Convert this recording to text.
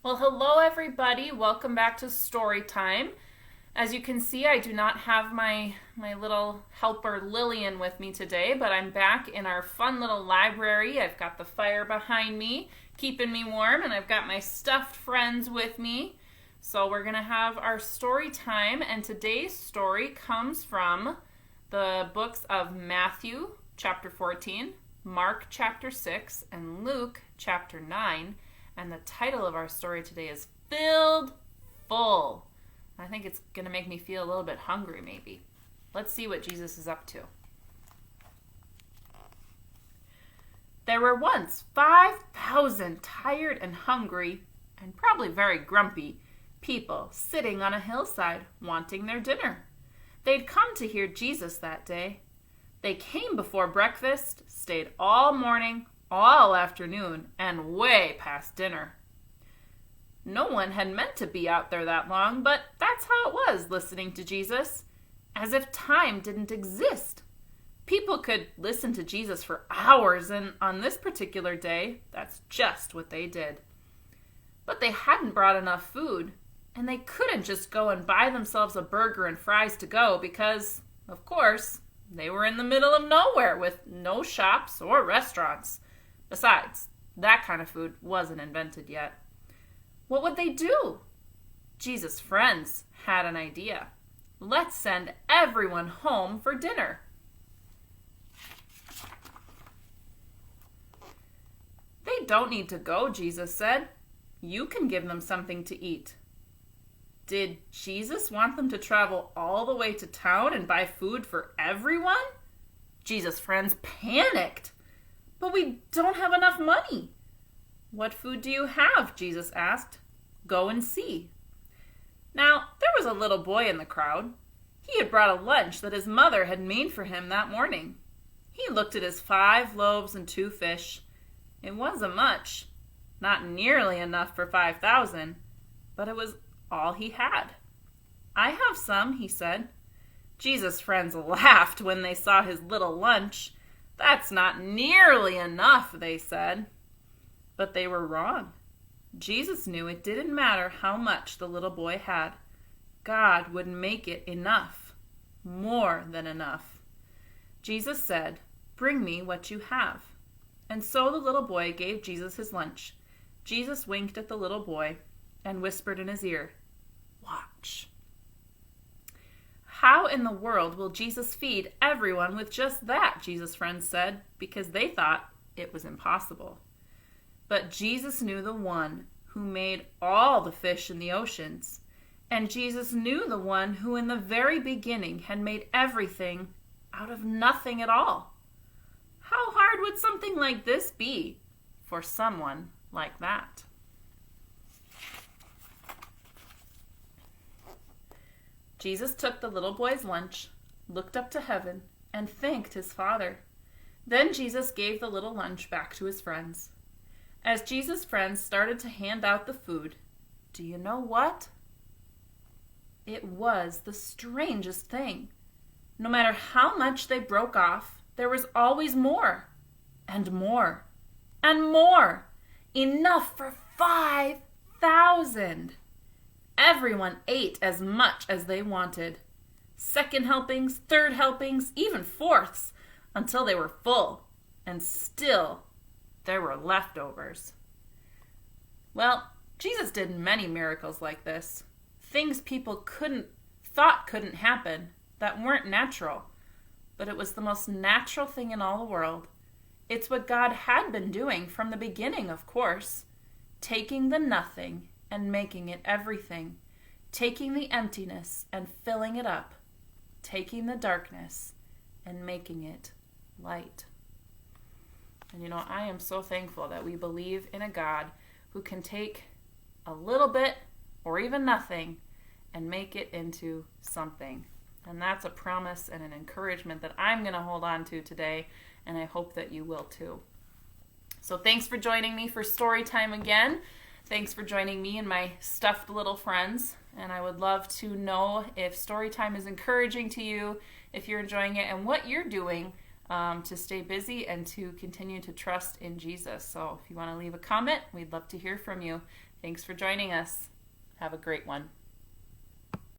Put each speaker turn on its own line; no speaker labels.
Well, hello everybody. Welcome back to Story Time. As you can see, I do not have my little helper Lillian with me today, but I'm back in our fun little library. I've got the fire behind me, keeping me warm, and I've got my stuffed friends with me. So we're going to have our story time, and today's story comes from the books of Matthew chapter 14, Mark chapter 6, and Luke chapter 9. And the title of our story today is Filled Full. I think it's going to make me feel a little bit hungry, maybe. Let's see what Jesus is up to. There were once 5,000 tired and hungry, and probably very grumpy, people sitting on a hillside wanting their dinner. They'd come to hear Jesus that day. They came before breakfast, stayed all morning, all afternoon, and way past dinner. No one had meant to be out there that long, but that's how it was listening to Jesus, as if time didn't exist. People could listen to Jesus for hours, and on this particular day, that's just what they did. But they hadn't brought enough food, and they couldn't just go and buy themselves a burger and fries to go because, of course, they were in the middle of nowhere with no shops or restaurants. Besides, that kind of food wasn't invented yet. What would they do? Jesus' friends had an idea. Let's send everyone home for dinner. They don't need to go, Jesus said. You can give them something to eat. Did Jesus want them to travel all the way to town and buy food for everyone? Jesus' friends panicked. But we don't have enough money. What food do you have? Jesus asked. Go and see. Now, there was a little boy in the crowd. He had brought a lunch that his mother had made for him that morning. He looked at his 5 loaves and 2 fish. It wasn't much. Not nearly enough for 5,000, but it was all he had. I have some, he said. Jesus' friends laughed when they saw his little lunch. That's not nearly enough, they said. But they were wrong. Jesus knew it didn't matter how much the little boy had. God would make it enough, more than enough. Jesus said, "Bring me what you have." And so the little boy gave Jesus his lunch. Jesus winked at the little boy and whispered in his ear, "Watch." How in the world will Jesus feed everyone with just that, Jesus' friends said, because they thought it was impossible. But Jesus knew the one who made all the fish in the oceans, and Jesus knew the one who in the very beginning had made everything out of nothing at all. How hard would something like this be for someone like that? Jesus took the little boy's lunch, looked up to heaven, and thanked his Father. Then Jesus gave the little lunch back to his friends. As Jesus' friends started to hand out the food, do you know what? It was the strangest thing. No matter how much they broke off, there was always more, and more, and more. Enough for 5,000. Everyone ate as much as they wanted. Second helpings, third helpings, even fourths, until they were full. And still, there were leftovers. Well, Jesus did many miracles like this. Things people thought couldn't happen, that weren't natural. But it was the most natural thing in all the world. It's what God had been doing from the beginning, of course. Taking the nothing and making it everything. Taking the emptiness and filling it up. Taking the darkness and making it light. And you know, I am so thankful that we believe in a God who can take a little bit or even nothing and make it into something. And that's a promise and an encouragement that I'm going to hold on to today, and I hope that you will too. So thanks for joining me for story time again. Thanks for joining me and my stuffed little friends. And I would love to know if story time is encouraging to you, if you're enjoying it, and what you're doing to stay busy and to continue to trust in Jesus. So if you want to leave a comment, we'd love to hear from you. Thanks for joining us. Have a great one.